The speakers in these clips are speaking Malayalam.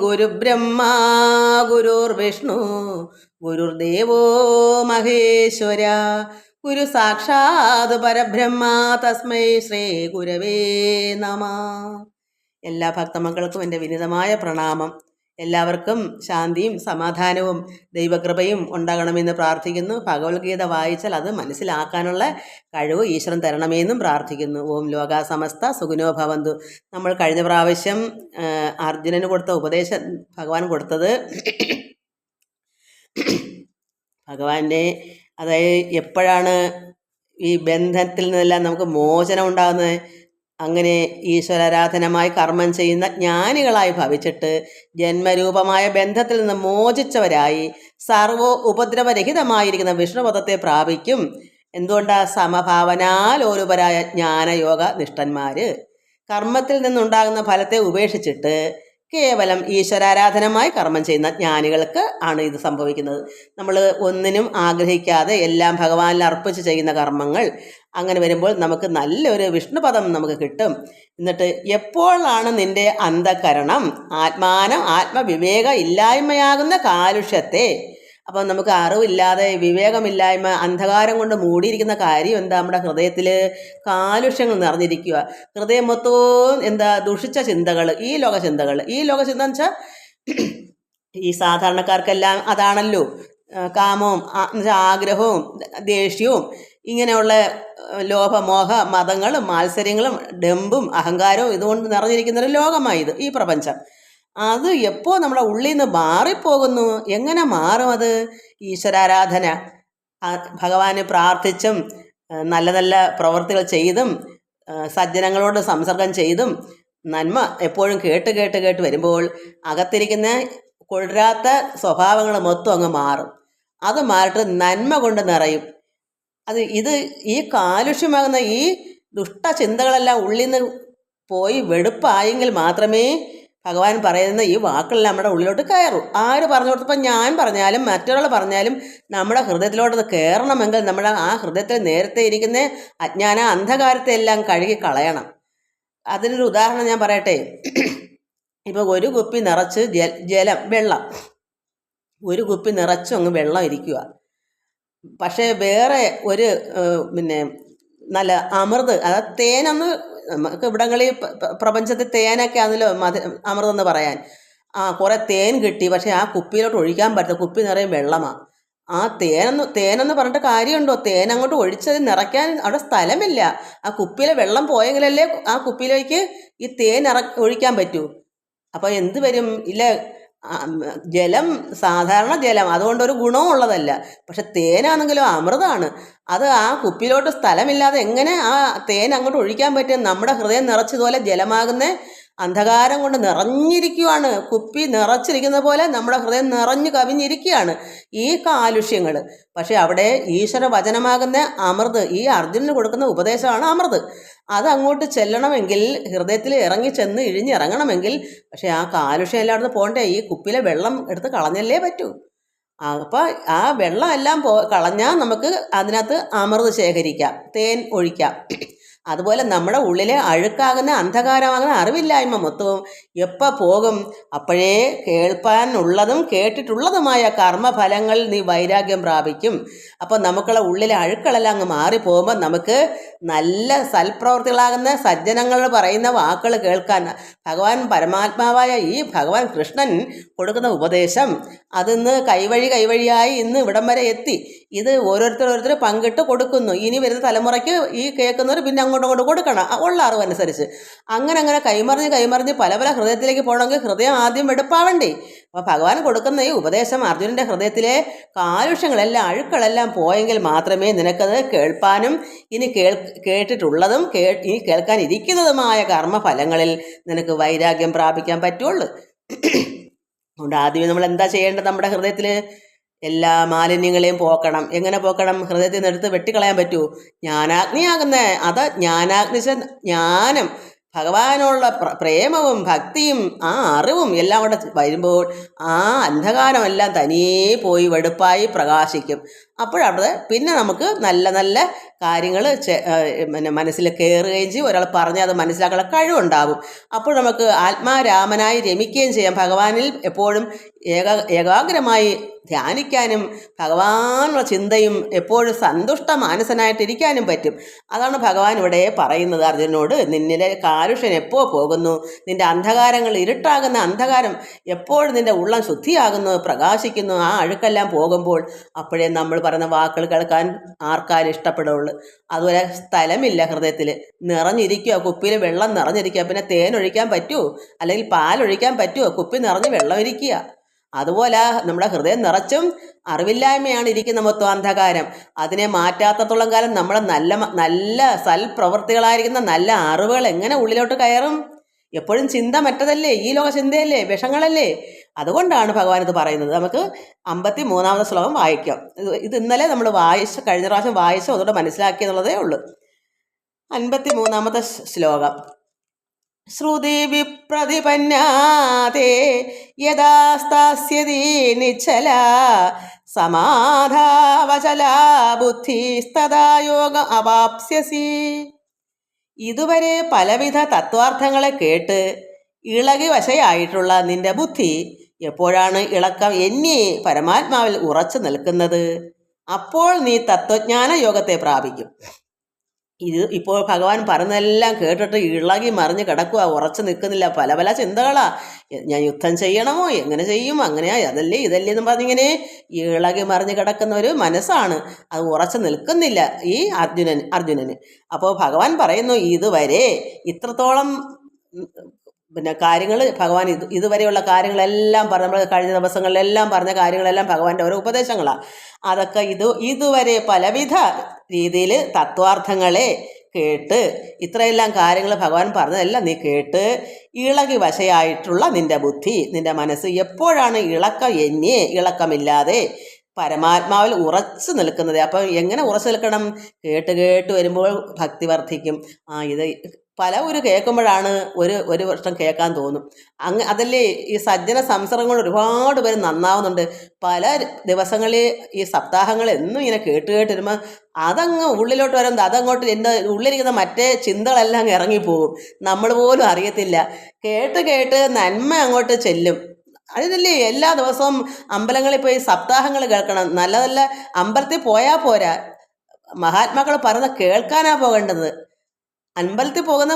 ഗുരുബ്രഹ്മ ഗുരുർവിഷ്ണു ഗുരുർദേവോ മഹേശ്വര ഗുരു സാക്ഷാത് പരബ്രഹ്മ തസ്മൈ ശ്രീ ഗുരവേ നമ. എല്ലാ ഭക്തമക്കൾക്കും എൻ്റെ വിനീതമായ പ്രണാമം. എല്ലാവർക്കും ശാന്തിയും സമാധാനവും ദൈവകൃപയും ഉണ്ടാകണമെന്ന് പ്രാർത്ഥിക്കുന്നു. ഭഗവത്ഗീത വായിച്ചാൽ അത് മനസ്സിലാക്കാനുള്ള കഴിവ് ഈശ്വരൻ തരണമെന്നും പ്രാർത്ഥിക്കുന്നു. ഓം ലോകാ സമസ്ത സുഖിനോ ഭവന്തു. നമ്മൾ കഴിഞ്ഞ പ്രാവശ്യം അർജുനന് കൊടുത്ത ഉപദേശം ഭഗവാൻ കൊടുത്തത് ഭഗവാന്റെ അതായത് എപ്പോഴാണ് ഈ ബന്ധത്തിൽ നിന്നെല്ലാം നമുക്ക് മോചനം ഉണ്ടാകുന്നത്, അങ്ങനെ ഈശ്വരാരാധനമായി കർമ്മം ചെയ്യുന്ന ജ്ഞാനികളായി ഭവിച്ചിട്ട് ജന്മരൂപമായ ബന്ധത്തിൽ നിന്ന് മോചിച്ചവരായി സർവോ ഉപദ്രവരഹിതമായിരിക്കുന്ന വിഷ്ണുപദത്തെ പ്രാപിക്കും. എന്തുകൊണ്ടാ? സമഭാവനാലോലുപരായ ജ്ഞാനയോഗ നിഷ്ഠന്മാർ കർമ്മത്തിൽ നിന്നുണ്ടാകുന്ന ഫലത്തെ ഉപേക്ഷിച്ചിട്ട് കേവലം ഈശ്വരാരാധനമായി കർമ്മം ചെയ്യുന്ന ജ്ഞാനികൾക്ക് ആണ് ഇത് സംഭവിക്കുന്നത്. നമ്മൾ ഒന്നിനും ആഗ്രഹിക്കാതെ എല്ലാം ഭഗവാനിൽ അർപ്പിച്ച് ചെയ്യുന്ന കർമ്മങ്ങൾ, അങ്ങനെ വരുമ്പോൾ നമുക്ക് നല്ലൊരു വിഷ്ണുപദം നമുക്ക് കിട്ടും. എന്നിട്ട് എപ്പോഴാണ് നിന്റെ അന്ധകരണം ആത്മവിവേക ഇല്ലായ്മയാകുന്ന കാലുഷ്യത്തെ, അപ്പം നമുക്ക് അറിവില്ലാതെ വിവേകമില്ലായ്മ അന്ധകാരം കൊണ്ട് മൂടിയിരിക്കുന്ന കാര്യം എന്താ? നമ്മുടെ ഹൃദയത്തിൽ കാലുഷ്യങ്ങൾ നിറഞ്ഞിരിക്കുക. ഹൃദയം മൊത്തവും എന്താ? ദുഷിച്ച ചിന്തകൾ, ഈ ലോക ചിന്ത എന്ന് വെച്ചാൽ ഈ സാധാരണക്കാർക്കെല്ലാം അതാണല്ലോ. കാമവും ആഗ്രഹവും ദേഷ്യവും ഇങ്ങനെയുള്ള ലോഭമോഹ മതങ്ങളും മാത്സര്യങ്ങളും ഡംബും അഹങ്കാരവും ഇതുകൊണ്ട് നിറഞ്ഞിരിക്കുന്നൊരു ലോകമായത് ഈ പ്രപഞ്ചം. അത് എപ്പോൾ നമ്മുടെ ഉള്ളിൽ നിന്ന് മാറിപ്പോകുന്നു? എങ്ങനെ മാറും അത്? ഈശ്വരാരാധന, ഭഗവാനെ പ്രാർത്ഥിച്ചും നല്ല നല്ല പ്രവൃത്തികൾ ചെയ്തും സജ്ജനങ്ങളോട് സംസർഗം ചെയ്തും നന്മ എപ്പോഴും കേട്ട് വരുമ്പോൾ അകത്തിരിക്കുന്ന കൊള്ളരാത്ത സ്വഭാവങ്ങൾ മൊത്തം അങ്ങ് മാറും. അത് മാറിയിട്ട് നന്മ കൊണ്ട് നിറയും. ഈ കാലുഷ്യമാകുന്ന ഈ ദുഷ്ടചിന്തകളെല്ലാം ഉള്ളിൽ നിന്ന് പോയി വെടുപ്പായെങ്കിൽ മാത്രമേ ഭഗവാൻ പറയുന്ന ഈ വാക്കുകളെല്ലാം നമ്മുടെ ഉള്ളിലോട്ട് കയറും. ആര് പറഞ്ഞു കൊടുത്തപ്പോൾ ഞാൻ പറഞ്ഞാലും മറ്റൊരാൾ പറഞ്ഞാലും നമ്മുടെ ഹൃദയത്തിലോട്ട് കയറണമെങ്കിൽ നമ്മുടെ ആ ഹൃദയത്തിൽ നേരത്തെ ഇരിക്കുന്ന അജ്ഞാന അന്ധകാരത്തെ എല്ലാം കഴുകി കളയണം. അതിനൊരു ഉദാഹരണം ഞാൻ പറയട്ടെ. ഇപ്പോൾ ഒരു കുപ്പി നിറച്ച് വെള്ളം, ഒരു കുപ്പി നിറച്ചും അങ്ങ് വെള്ളം ഇരിക്കുക. പക്ഷേ വേറെ ഒരു നല്ല അമൃത്, അതായത് തേനൊന്ന്, നമുക്ക് ഇവിടങ്ങളിൽ പ്രപഞ്ചത്തിൽ തേനൊക്കെ ആണല്ലോ അമൃതെന്ന് പറയാൻ. കുറേ തേൻ കിട്ടി, പക്ഷേ ആ കുപ്പിയിലോട്ട് ഒഴിക്കാൻ പറ്റില്ല. കുപ്പി നിറയെ വെള്ളമാണ്. ആ തേനെന്ന് പറഞ്ഞിട്ട് കാര്യമുണ്ടോ? തേൻ അങ്ങോട്ട് ഒഴിച്ചത് നിറയ്ക്കാൻ അവിടെ സ്ഥലമില്ല. ആ കുപ്പിയിലെ വെള്ളം പോയെങ്കിലല്ലേ ആ കുപ്പിയിലേക്ക് ഈ തേൻ ഒഴിക്കാൻ പറ്റൂ. അപ്പോൾ എന്ത് വരും? ഇല്ല, ജലം സാധാരണ ജലം, അതുകൊണ്ടൊരു ഗുണവും ഉള്ളതല്ല. പക്ഷെ തേനാണെങ്കിലോ അമൃതാണ്. അത് ആ കുപ്പിയിലോട്ട് സ്ഥലമില്ലാതെ എങ്ങനെ ആ തേൻ അങ്ങോട്ട് ഒഴിക്കാൻ പറ്റും? നമ്മുടെ ഹൃദയം നിറച്ചതുപോലെ ജലമാകുന്ന അന്ധകാരം കൊണ്ട് നിറഞ്ഞിരിക്കുകയാണ്. കുപ്പി നിറച്ചിരിക്കുന്ന പോലെ നമ്മുടെ ഹൃദയം നിറഞ്ഞു കവിഞ്ഞിരിക്കുകയാണ് ഈ കാലുഷ്യങ്ങൾ. പക്ഷെ അവിടെ ഈശ്വര വചനമാകുന്ന അമൃത്, ഈ അർജുനന് കൊടുക്കുന്ന ഉപദേശമാണ് അമൃത്. അത് അങ്ങോട്ട് ചെല്ലണമെങ്കിൽ, ഹൃദയത്തിൽ ചെന്ന് ഇഴിഞ്ഞിറങ്ങണമെങ്കിൽ, പക്ഷെ ആ കാലുഷ്യം എല്ലായിടത്തും പോകണ്ടേ? ഈ കുപ്പിയിലെ വെള്ളം എടുത്ത് കളഞ്ഞല്ലേ പറ്റൂ. അപ്പോൾ ആ വെള്ളം എല്ലാം കളഞ്ഞാൽ നമുക്ക് അതിനകത്ത് അമൃത് ശേഖരിക്കാം, തേൻ ഒഴിക്കാം. അതുപോലെ നമ്മുടെ ഉള്ളിലെ അഴുക്കാകുന്ന അന്ധകാരമാകുന്ന അറിവില്ലായ്മ മൊത്തവും എപ്പോൾ പോകും? അപ്പോഴേ കേൾപ്പാനുള്ളതും കേട്ടിട്ടുള്ളതുമായ കർമ്മഫലങ്ങൾ നീ വൈരാഗ്യം പ്രാപിക്കും. അപ്പോൾ നമുക്കുള്ള ഉള്ളിലെ അഴുക്കളെല്ലാം അങ്ങ് മാറിപ്പോകുമ്പോൾ നമുക്ക് നല്ല സൽപ്രവർത്തികളാകുന്ന സജ്ജനങ്ങൾ പറയുന്ന വാക്കുകൾ കേൾക്കാൻ ഭഗവാൻ പരമാത്മാവായ ഈ ഭഗവാൻ കൃഷ്ണൻ കൊടുക്കുന്ന ഉപദേശം അതിന്ന് കൈവഴിയായി ഇന്ന് ഇവിടം വരെ എത്തി. ഇത് ഓരോരുത്തർ പങ്കിട്ട് കൊടുക്കുന്നു. ഇനി വരുന്ന തലമുറയ്ക്ക് ഈ കേൾക്കുന്നവർ പിന്നെ അങ്ങോട്ടും കൊടുക്കണം, ഉള്ള അറിവനുസരിച്ച്. അങ്ങനെ കൈമറിഞ്ഞ് പല ഹൃദയത്തിലേക്ക് പോകണമെങ്കിൽ ഹൃദയം ആദ്യം വെടുപ്പാവണ്ടേ. അപ്പോൾ ഭഗവാൻ കൊടുക്കുന്ന ഈ ഉപദേശം അർജുനൻ്റെ ഹൃദയത്തിലെ കാലുഷ്യങ്ങളെല്ലാം അഴുക്കളെല്ലാം പോയെങ്കിൽ മാത്രമേ നിനക്കത് കേൾപ്പാനും ഇനി കേട്ടിട്ടുള്ളതും ഇനി കേൾക്കാനിരിക്കുന്നതുമായ കർമ്മഫലങ്ങളിൽ നിനക്ക് വൈരാഗ്യം പ്രാപിക്കാൻ പറ്റുള്ളൂ. അതുകൊണ്ട് ആദ്യമേ നമ്മൾ എന്താ ചെയ്യേണ്ടത്? നമ്മുടെ ഹൃദയത്തിൽ എല്ലാ മാലിന്യങ്ങളെയും പോക്കണം. എങ്ങനെ പോക്കണം? ഹൃദയത്തിൽ നിന്ന് എടുത്ത് വെട്ടിക്കളയാൻ പറ്റുമോ? ജ്ഞാനാഗ്നിയാകുന്ന അത് ജ്ഞാനാഗ്നി ജ്ഞാനം ഭഗവാനുള്ള പ്രേമവും ഭക്തിയും ആ അറിവും എല്ലാം കൂടെ വരുമ്പോൾ ആ അന്ധകാരമെല്ലാം തനിയേ പോയി വെടുപ്പായി പ്രകാശിക്കും. അപ്പോഴവിടെ പിന്നെ നമുക്ക് നല്ല നല്ല കാര്യങ്ങൾ പിന്നെ മനസ്സിൽ കയറുകയും ചെയ്യും. ഒരാൾ പറഞ്ഞാൽ അത് മനസ്സിലാക്കാനുള്ള കഴിവുണ്ടാവും. അപ്പോൾ നമുക്ക് ആത്മാരാമനായി രമിക്കുകയും ചെയ്യാം. ഭഗവാനിൽ എപ്പോഴും ഏകാഗ്രമായി ധ്യാനിക്കാനും ഭഗവാനുള്ള ചിന്തയും എപ്പോഴും സന്തുഷ്ട മാനസനായിട്ടിരിക്കാനും പറ്റും. അതാണ് ഭഗവാൻ ഇവിടെ പറയുന്നത് അർജുനനോട്. നിന്നിലെ കാലുഷ്യൻ എപ്പോൾ പോകുന്നു, നിന്റെ അന്ധകാരങ്ങൾ ഇരുട്ടാകുന്ന അന്ധകാരം എപ്പോഴും നിന്റെ ഉള്ളം ശുദ്ധിയാകുന്നു, പ്രകാശിക്കുന്നു, ആ അഴുക്കെല്ലാം പോകുമ്പോൾ അപ്പോഴേ നമ്മൾ പറയുന്ന വാക്കുകൾ കേൾക്കാൻ ആർക്കാരും ഇഷ്ടപ്പെടുള്ളൂ. അതുപോലെ സ്ഥലമില്ല ഹൃദയത്തിൽ, നിറഞ്ഞിരിക്കുക, കുപ്പിയിൽ വെള്ളം നിറഞ്ഞിരിക്കുക. പിന്നെ തേനൊഴിക്കാൻ പറ്റുമോ, അല്ലെങ്കിൽ പാലൊഴിക്കാൻ പറ്റുമോ? കുപ്പി നിറഞ്ഞ് വെള്ളം ഇരിക്കുക. അതുപോലെ നമ്മുടെ ഹൃദയം നിറച്ചും അറിവില്ലായ്മയാണ് ഇരിക്കുന്ന മൊത്തം അന്ധകാരം. അതിനെ മാറ്റാത്തത്തോളം കാലം നമ്മളെ നല്ല നല്ല സൽപ്രവൃത്തികളായിരിക്കുന്ന നല്ല അറിവുകൾ എങ്ങനെ ഉള്ളിലോട്ട് കയറും? എപ്പോഴും ചിന്ത മറ്റതല്ലേ, ഈ ലോക ചിന്തയല്ലേ, വിഷങ്ങളല്ലേ. അതുകൊണ്ടാണ് ഭഗവാൻ ഇത് പറയുന്നത്. നമുക്ക് 53-ാമത്തെ ശ്ലോകം വായിക്കാം. ഇത് ഇന്നലെ നമ്മൾ കഴിഞ്ഞ പ്രാവശ്യം വായിച്ചു, അതുകൊണ്ട് മനസ്സിലാക്കിയെന്നുള്ളതേ ഉള്ളൂ. 53-ാമത്തെ ശ്ലോകം. ശ്രുതി വിപ്രതിപന്നാതേ യഥാ സ്ഥാസ്യതി നിശ്ചല സമാധാവചലാ ബുദ്ധിസ്തദാ യോഗം അവാപ്സ്യസി. ഇതുവരെ പലവിധ തത്വാർത്ഥങ്ങളെ കേട്ട് ഇളകി വശയായിട്ടുള്ള നിന്റെ ബുദ്ധി എപ്പോഴാണ് ഇളക്കം എന്നീ പരമാത്മാവിൽ ഉറച്ചു നിൽക്കുന്നത്, അപ്പോൾ നീ തത്വജ്ഞാന യോഗത്തെ പ്രാപിക്കും. ഇത് ഇപ്പോൾ ഭഗവാൻ പറഞ്ഞെല്ലാം കേട്ടിട്ട് ഇളകി മറിഞ്ഞ് കിടക്കുക, ഉറച്ചു നിൽക്കുന്നില്ല. പല പല ചിന്തകളാ. ഞാൻ യുദ്ധം ചെയ്യണമോ, എങ്ങനെ ചെയ്യും, അങ്ങനെയാ, അതല്ലേ ഇതല്ലേ എന്ന് പറഞ്ഞിങ്ങനെ ഇളകി മറിഞ്ഞ് കിടക്കുന്ന ഒരു മനസ്സാണ്. അത് ഉറച്ചു നിൽക്കുന്നില്ല ഈ അർജുനന്. അപ്പോൾ ഭഗവാൻ പറയുന്നു, ഇതുവരെ ഇത്രത്തോളം പിന്നെ കാര്യങ്ങൾ ഭഗവാൻ ഇതുവരെയുള്ള കാര്യങ്ങളെല്ലാം നമ്മൾ കഴിഞ്ഞ ദിവസങ്ങളിലെല്ലാം പറഞ്ഞ കാര്യങ്ങളെല്ലാം ഭഗവാന്റെ ഓരോ ഉപദേശങ്ങളാണ്. അതൊക്കെ ഇതുവരെ പലവിധ രീതിയിൽ തത്വാർത്ഥങ്ങളെ കേട്ട് ഇത്രയെല്ലാം കാര്യങ്ങൾ ഭഗവാൻ പറഞ്ഞതെല്ലാം നീ കേട്ട് ഇളകി വശയായിട്ടുള്ള നിന്റെ ബുദ്ധി, നിന്റെ മനസ്സ് എപ്പോഴാണ് ഇളക്കമില്ലാതെ പരമാത്മാവിൽ ഉറച്ചു നിൽക്കുന്നത്. അപ്പം എങ്ങനെ ഉറച്ചു നിൽക്കണം? കേട്ട് വരുമ്പോൾ ഭക്തി വർദ്ധിക്കും. ഇത് ഒരു കേൾക്കുമ്പോഴാണ് ഒരു വർഷം കേൾക്കാൻ തോന്നും. അതല്ലേ ഈ സജ്ജന സംസർഗങ്ങൾ ഒരുപാട് പേര് നന്നാവുന്നുണ്ട്. പല ദിവസങ്ങളിൽ ഈ സപ്താഹങ്ങൾ എന്നും ഇങ്ങനെ കേട്ട് വരുമ്പോൾ അതങ്ങ് ഉള്ളിലോട്ട് വരുന്നത്, അതങ്ങോട്ട് എൻ്റെ ഉള്ളിലിരിക്കുന്ന മറ്റേ ചിന്തകളെല്ലാം അങ്ങ് ഇറങ്ങിപ്പോകും. നമ്മൾ പോലും അറിയത്തില്ല. കേട്ട് നന്മ അങ്ങോട്ട് ചെല്ലും. അതിനല്ലേ എല്ലാ ദിവസവും അമ്പലങ്ങളിൽ പോയി സപ്താഹങ്ങൾ കേൾക്കണം. നല്ല നല്ല അമ്പലത്തിൽ പോയാൽ പോരാ, മഹാത്മാക്കൾ പറഞ്ഞ കേൾക്കാനാ പോകേണ്ടത്. അമ്പലത്തിൽ പോകുന്ന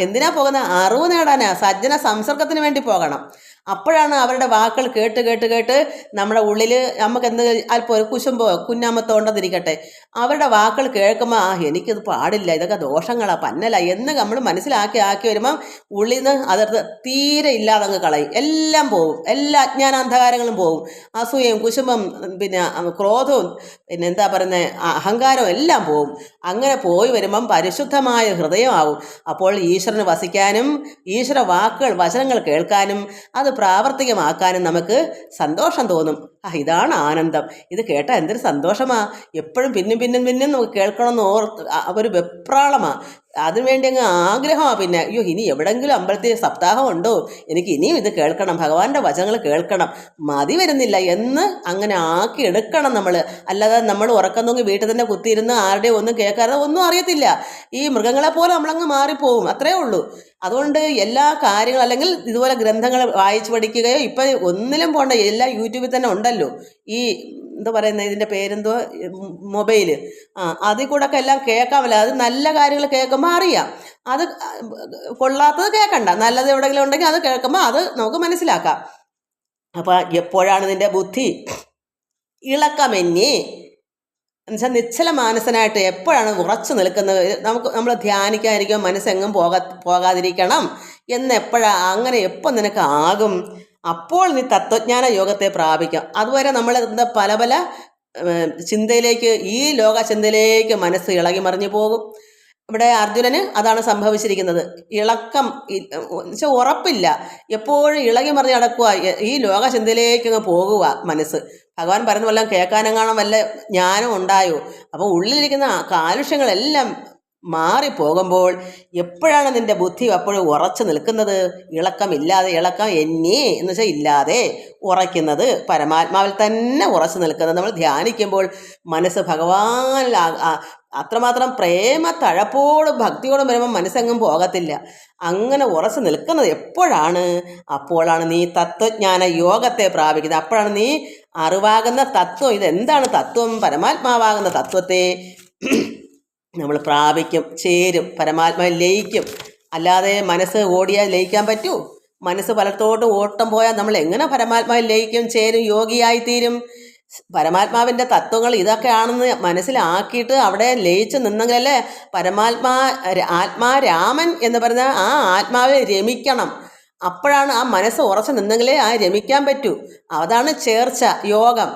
എന്തിനാ പോകുന്ന? അറിവ് നേടാനാ, സജ്ജന സംസർഗത്തിന് വേണ്ടി പോകണം. അപ്പോഴാണ് അവരുടെ വാക്കുകൾ കേട്ട് നമ്മുടെ ഉള്ളിൽ നമുക്ക് അല്പം ഒരു കുശുമ്പോ കുഞ്ഞാമത്തോ ഉണ്ടെന്നിരിക്കട്ടെ, അവരുടെ വാക്കുകൾ കേൾക്കുമ്പോൾ എനിക്കിത് പാടില്ല, ഇതൊക്കെ ദോഷങ്ങളാ, പന്നല എന്ന് നമ്മൾ മനസ്സിലാക്കി വരുമ്പം ഉള്ളിൽ നിന്ന് അതെടുത്ത് തീരെ ഇല്ലാതങ്ങ് കളയും. എല്ലാം പോവും, എല്ലാ അജ്ഞാനാന്ധകാരങ്ങളും പോവും. അസൂയയും കുശുമ്പം പിന്നെ ക്രോധവും പിന്നെ എന്താ പറയുന്നത് അഹങ്കാരവും എല്ലാം പോവും. അങ്ങനെ പോയി വരുമ്പം പരിശുദ്ധമായ ഹൃദയമാവും. അപ്പോൾ ഈശ്വരന് വസിക്കാനും ഈശ്വര വാക്കുകൾ വചനങ്ങൾ കേൾക്കാനും അത് പ്രാവർത്തികമാക്കാനും നമുക്ക് സന്തോഷം തോന്നും. ഇതാണ് ആനന്ദം. ഇത് കേട്ടാൽ എന്തൊരു സന്തോഷമാ. എപ്പോഴും പിന്നും നമുക്ക് കേൾക്കണമെന്ന് ഒരു വെപ്രാളമാണ്. അതിനുവേണ്ടി അങ്ങ് ആഗ്രഹമാണ്. പിന്നെ ഇനി എവിടെങ്കിലും അമ്പലത്തിൽ സപ്താഹം ഉണ്ടോ, എനിക്ക് ഇനിയും ഇത് കേൾക്കണം, ഭഗവാന്റെ വചനങ്ങൾ കേൾക്കണം, മതി വരുന്നില്ല എന്ന് അങ്ങനെ ആക്കി എടുക്കണം നമ്മൾ. അല്ലാതെ നമ്മൾ ഉറക്കം തൂങ്ങി വീട്ടിൽ തന്നെ കുത്തിയിരുന്ന് ആരുടെയും ഒന്നും കേൾക്കാതെ ഒന്നും അറിയത്തില്ല. ഈ മൃഗങ്ങളെ പോലെ നമ്മളങ്ങ് മാറിപ്പോവും, അത്രേ ഉള്ളൂ. അതുകൊണ്ട് എല്ലാ കാര്യങ്ങളും അല്ലെങ്കിൽ ഇതുപോലെ ഗ്രന്ഥങ്ങൾ വായിച്ചു പഠിക്കുകയോ, ഇപ്പം ഒന്നിലും പോകണ്ട, എല്ലാം യൂട്യൂബിൽ തന്നെ ഉണ്ടല്ലോ. ഈ എന്താ പറയുന്നത്, ഇതിൻ്റെ പേരെന്തോ, മൊബൈൽ, അതിൽ കൂടെ ഒക്കെ എല്ലാം കേൾക്കാമല്ലോ. അത് നല്ല കാര്യങ്ങൾ കേൾക്കുമ്പോൾ അറിയാം. അത് കൊള്ളാത്തത് കേൾക്കണ്ട, നല്ലത് എവിടെയെങ്കിലും ഉണ്ടെങ്കിൽ അത് കേൾക്കുമ്പോൾ അത് നമുക്ക് മനസ്സിലാക്കാം. അപ്പം എപ്പോഴാണ് നിൻ്റെ ബുദ്ധി ഇളക്കമെന്നി എന്നുവെച്ചാൽ നിശ്ചല മാനസനായിട്ട് എപ്പോഴാണ് ഉറച്ചു നിൽക്കുന്നത്? നമ്മൾ ധ്യാനിക്കാതിരിക്കുമ്പോൾ മനസ്സെങ്ങും പോകാതിരിക്കണം അങ്ങനെ എപ്പോൾ നിനക്ക് ആകും? അപ്പോൾ നീ തത്വജ്ഞാന യോഗത്തെ പ്രാപിക്കാം. അതുവരെ നമ്മൾ പല പല ചിന്തയിലേക്ക്, ഈ ലോക ചിന്തയിലേക്ക് മനസ്സ് ഇളകി മറിഞ്ഞു പോകും. ഇവിടെ അർജുനന് അതാണ് സംഭവിച്ചിരിക്കുന്നത്. ഇളക്കം എന്നുവെച്ചാൽ ഉറപ്പില്ല, എപ്പോഴും ഇളകി മറിഞ്ഞ് നടക്കുക, ഈ ലോക ചിന്തയിലേക്ക് അങ്ങ് പോകുക മനസ്സ്. ഭഗവാൻ പറയുന്ന പോലെ കേൾക്കാനെങ്ങാനും വല്ല ജ്ഞാനം ഉണ്ടായോ? അപ്പോൾ ഉള്ളിലിരിക്കുന്ന കാലുഷ്യങ്ങളെല്ലാം മാറിപ്പോകുമ്പോൾ എപ്പോഴാണ് നിന്റെ ബുദ്ധി അപ്പോഴും ഉറച്ചു നിൽക്കുന്നത്? ഇളക്കമില്ലാതെ, ഇളക്കം എന്നേ എന്ന് വെച്ചാൽ ഇല്ലാതെ ഉറയ്ക്കുന്നത്, പരമാത്മാവിൽ തന്നെ ഉറച്ചു നിൽക്കുന്നത്. നമ്മൾ ധ്യാനിക്കുമ്പോൾ മനസ്സ് ഭഗവാനിൽ അത്രമാത്രം പ്രേമ തഴപ്പോടും ഭക്തിയോടും വരുമ്പോൾ മനസ്സെങ്ങും പോകത്തില്ല. അങ്ങനെ ഉറച്ചു നിൽക്കുന്നത് എപ്പോഴാണ്? അപ്പോഴാണ് നീ തത്വജ്ഞാന യോഗത്തെ പ്രാപിക്കുന്നത്. അപ്പോഴാണ് നീ അറിവാകുന്ന തത്വം, ഇതെന്താണ് തത്വം? പരമാത്മാവാകുന്ന തത്വത്തെ നമ്മൾ പ്രാപിക്കും, ചേരും, പരമാത്മാവിൽ ലയിക്കും. അല്ലാതെ മനസ്സ് ഓടിയാൽ ലയിക്കാൻ പറ്റൂ? മനസ്സ് പലത്തോട്ടും ഓട്ടം പോയാൽ നമ്മൾ എങ്ങനെ പരമാത്മാവിൽ ലയിക്കും, ചേരും, യോഗിയായിത്തീരും? പരമാത്മാവിൻ്റെ തത്വങ്ങൾ ഇതൊക്കെയാണെന്ന് മനസ്സിലാക്കിയിട്ട് അവിടെ ലയിച്ച് നിന്നെങ്കിലല്ലേ ആത്മാരാമൻ എന്ന് പറഞ്ഞാൽ ആ ആത്മാവിൽ രമിക്കണം. അപ്പോഴാണ് ആ മനസ്സ് ഉറച്ചു നിന്നെങ്കിലേ ആ രമിക്കാൻ പറ്റൂ. അതാണ് ചേർച്ച, യോഗം.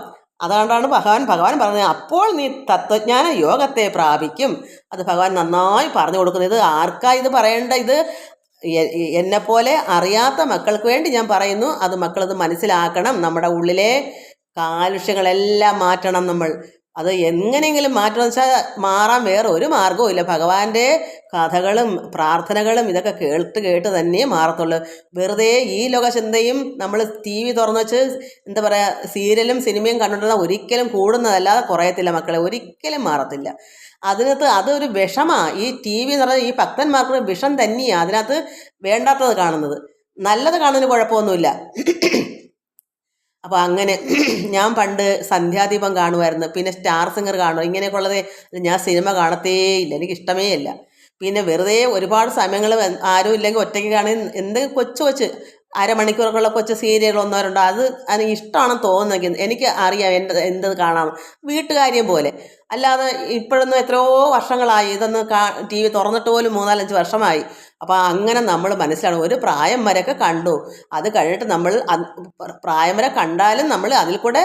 അതുകൊണ്ടാണ് ഭഗവാൻ പറഞ്ഞത് അപ്പോൾ നീ തത്വജ്ഞാന യോഗത്തെ പ്രാപിക്കും. അത് ഭഗവാൻ നന്നായി പറഞ്ഞു കൊടുക്കുന്നത്. ഇത് ആർക്കാ ഇത് പറയേണ്ട? ഇത് എന്നെപ്പോലെ അറിയാത്ത മക്കൾക്ക് വേണ്ടി ഞാൻ പറയുന്നു. അത് മക്കളത് മനസ്സിലാക്കണം. നമ്മുടെ ഉള്ളിലെ കാലുഷ്യങ്ങളെല്ലാം മാറ്റണം. നമ്മൾ അത് എങ്ങനെയെങ്കിലും മാറ്റണം വെച്ചാൽ മാറാൻ വേറെ ഒരു മാർഗവും ഇല്ല. ഭഗവാന്റെ കഥകളും പ്രാർത്ഥനകളും ഇതൊക്കെ കേട്ട് തന്നെ മാറത്തുള്ളൂ. വെറുതെ ഈ ലോകചിന്തയും നമ്മൾ TV തുറന്നു വെച്ച് എന്താ പറയുക, സീരിയലും സിനിമയും കണ്ടുകൊണ്ടിരുന്ന ഒരിക്കലും കൂടുന്നതല്ലാതെ കുറയത്തില്ല മക്കളെ, ഒരിക്കലും മാറത്തില്ല. അതിനകത്ത് അതൊരു വിഷമാണ്. ഈ TV എന്ന് പറഞ്ഞാൽ ഈ ഭക്തന്മാർക്ക് വിഷം തന്നെയാണ്. അതിനകത്ത് വേണ്ടാത്തത് കാണുന്നത്, നല്ലത് കാണുന്നതിന് കുഴപ്പമൊന്നുമില്ല. അപ്പോൾ അങ്ങനെ ഞാൻ പണ്ട് സന്ധ്യാദീപം കാണുമായിരുന്നു, പിന്നെ സ്റ്റാർ സിംഗർ കാണും. ഇങ്ങനെയൊക്കെ ഉള്ളത് ഞാൻ സിനിമ കാണത്തേയില്ല, എനിക്കിഷ്ടമേ ഇല്ല. പിന്നെ വെറുതെ ഒരുപാട് സമയങ്ങൾ ആരും ഇല്ലെങ്കിൽ ഒറ്റയ്ക്ക് കാണുന്ന എന്തെങ്കിലും കൊച്ചു അരമണിക്കൂറൊക്കെയുള്ള കൊച്ചു സീരിയൽ ഒന്നോരുണ്ടോ, അത് എനിക്ക് ഇഷ്ടമാണെന്ന് തോന്നുന്നെങ്കിൽ എനിക്ക് അറിയാം എന്തത് കാണാം, വീട്ടുകാര്യം പോലെ. അല്ലാതെ ഇപ്പോഴൊന്നും എത്രയോ വർഷങ്ങളായി ഇതൊന്ന് TV തുറന്നിട്ട് പോലും 3-4-5 വർഷമായി. അപ്പോൾ അങ്ങനെ നമ്മൾ മനസ്സിലാവും, ഒരു പ്രായം വരെയൊക്കെ കണ്ടു. അത് കഴിഞ്ഞിട്ട് നമ്മൾ പ്രായം വരെ കണ്ടാലും നമ്മൾ അതിൽ കൂടെ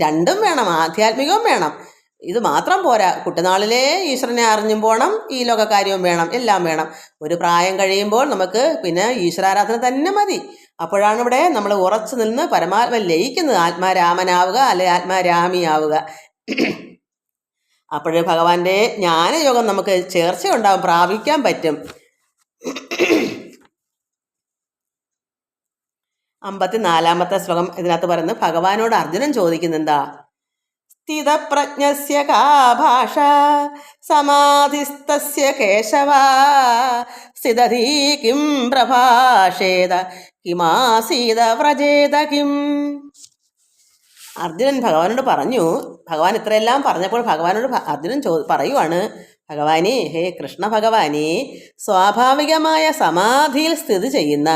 രണ്ടും വേണം, ആധ്യാത്മികവും വേണം. ഇത് മാത്രം പോരാ, കുട്ടിനാളിലേ ഈശ്വരനെ അറിഞ്ഞും പോകണം, ഈ ലോകകാര്യവും വേണം, എല്ലാം വേണം. ഒരു പ്രായം കഴിയുമ്പോൾ നമുക്ക് പിന്നെ ഈശ്വരാരാധന തന്നെ മതി. അപ്പോഴാണ് ഇവിടെ നമ്മൾ ഉറച്ചു നിന്ന് പരമാത്മ ലയിക്കുന്നത്. ആത്മാരാമനാവുക, അല്ലെ ആത്മാരാമിയാവുക. അപ്പോഴേ ഭഗവാന്റെ ജ്ഞാനയോഗം നമുക്ക് ചേർച്ചയുണ്ടാവും, പ്രാപിക്കാൻ പറ്റും. 54-ാമത്തെ ശ്ലോകം ഇതിനകത്ത് പറയുന്നത്, ഭഗവാനോട് അർജുനൻ ചോദിക്കുന്നെന്താ? സ്ഥിതപ്രജ്ഞസ്യ കാ ഭാഷ സമാധിസ്തസ്യ കേശവ സ്ഥിതധീ കിം പ്രഭാഷേത കിമാസീത വ്രജേത കിം. അർജുനൻ ഭഗവാനോട് പറഞ്ഞു. ഭഗവാൻ ഇത്രയെല്ലാം പറഞ്ഞപ്പോൾ ഭഗവാനോട് അർജുനൻ പറയുവാണ്, ഭഗവാനെ, ഹേ കൃഷ്ണ ഭഗവാനെ, സ്വാഭാവികമായ സമാധിയിൽ സ്ഥിതി ചെയ്യുന്ന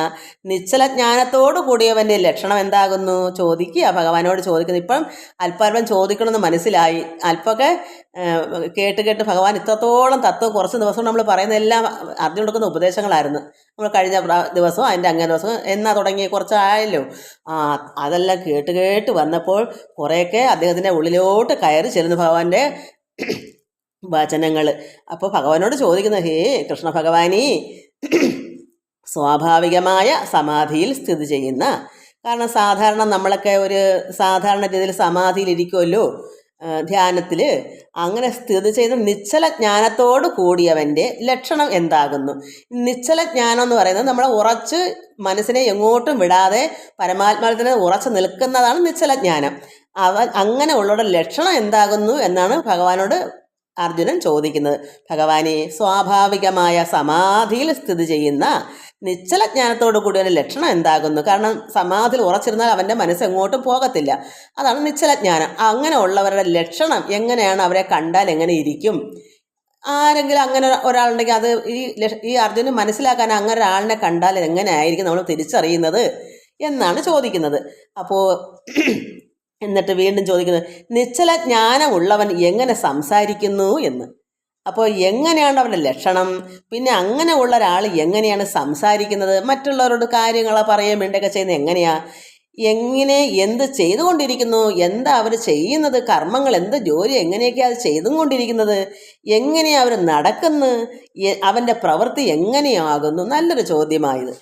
നിശ്ചല ജ്ഞാനത്തോടു കൂടിയവൻ്റെ ലക്ഷണം എന്താകുന്നു? ചോദിക്കുക, ഭഗവാനോട് ചോദിക്കുന്നു. ഇപ്പം അല്പം ചോദിക്കണമെന്ന് മനസ്സിലായി. അല്പമൊക്കെ കേട്ട് ഭഗവാൻ ഇത്രത്തോളം തത്വം കുറച്ച് ദിവസം നമ്മൾ പറയുന്ന എല്ലാം അർജുൻ കൊടുക്കുന്ന ഉപദേശങ്ങളായിരുന്നു. നമ്മൾ കഴിഞ്ഞ ദിവസവും അതിൻ്റെ അങ്ങേ ദിവസവും എന്നാ തുടങ്ങി കുറച്ചായല്ലോ. അതെല്ലാം കേട്ട് വന്നപ്പോൾ കുറേയൊക്കെ അദ്ദേഹത്തിൻ്റെ ഉള്ളിലോട്ട് കയറി ചെല്ലുന്നു ഭഗവാന്റെ വചനങ്ങൾ. അപ്പോൾ ഭഗവാനോട് ചോദിക്കുന്നത്, ഹേ കൃഷ്ണ ഭഗവാനേ, സ്വാഭാവികമായ സമാധിയിൽ സ്ഥിതി ചെയ്യുന്ന, കാരണം സാധാരണ നമ്മളൊക്കെ ഒരു സാധാരണ രീതിയിൽ സമാധിയിലിരിക്കുമല്ലോ ധ്യാനത്തിൽ, അങ്ങനെ സ്ഥിതി ചെയ്ത നിശ്ചല ജ്ഞാനത്തോട് കൂടിയവൻ്റെ ലക്ഷണം എന്താകുന്നു? നിശ്ചല ജ്ഞാനം എന്ന് പറയുന്നത് നമ്മളെ ഉറച്ച് മനസ്സിനെ എങ്ങോട്ടും വിടാതെ പരമാത്മാവിൽ തന്നെ ഉറച്ചു നിൽക്കുന്നതാണ് നിശ്ചല ജ്ഞാനം. അങ്ങനെ ഉള്ളവരുടെ ലക്ഷണം എന്താകുന്നു എന്നാണ് ഭഗവാനോട് അർജുനൻ ചോദിക്കുന്നത്. ഭഗവാനെ, സ്വാഭാവികമായ സമാധിയിൽ സ്ഥിതി ചെയ്യുന്ന നിശ്ചല ജ്ഞാനത്തോടു കൂടിയ ലക്ഷണം എന്താകുന്നു? കാരണം സമാധിയിൽ ഉറച്ചിരുന്നാൽ അവൻ്റെ മനസ്സ് എങ്ങോട്ടും പോകത്തില്ല. അതാണ് നിശ്ചല ജ്ഞാനം. അങ്ങനെ ഉള്ളവരുടെ ലക്ഷണം എങ്ങനെയാണ്? അവരെ കണ്ടാൽ എങ്ങനെ ഇരിക്കും? ആരെങ്കിലും അങ്ങനെ ഒരാളുണ്ടെങ്കിൽ അത് ഈ അർജുനന് മനസ്സിലാക്കാൻ അങ്ങനെ ഒരാളിനെ കണ്ടാൽ എങ്ങനെ ആയിരിക്കും നമ്മൾ തിരിച്ചറിയുന്നത് എന്നാണ് ചോദിക്കുന്നത്. അപ്പോൾ എന്നിട്ട് വീണ്ടും ചോദിക്കുന്നത്, നിശ്ചല ജ്ഞാനമുള്ളവൻ എങ്ങനെ സംസാരിക്കുന്നു എന്ന്. അപ്പോൾ എങ്ങനെയാണ് അവരുടെ ലക്ഷണം? പിന്നെ അങ്ങനെ ഉള്ള ഒരാൾ എങ്ങനെയാണ് സംസാരിക്കുന്നത്? മറ്റുള്ളവരോട് കാര്യങ്ങൾ പറയുകയും വേണ്ടിയൊക്കെ ചെയ്യുന്നത് എങ്ങനെ എന്ത് ചെയ്തുകൊണ്ടിരിക്കുന്നു? എന്താ അവർ ചെയ്യുന്നത്? കർമ്മങ്ങൾ, എന്ത് ജോലി, എങ്ങനെയൊക്കെയാണ് അത് ചെയ്തുകൊണ്ടിരിക്കുന്നത്? എങ്ങനെയാണ് അവർ നടക്കുന്നു? അവൻ്റെ പ്രവൃത്തി എങ്ങനെയാകുന്നു? നല്ലൊരു ചോദ്യമായത്.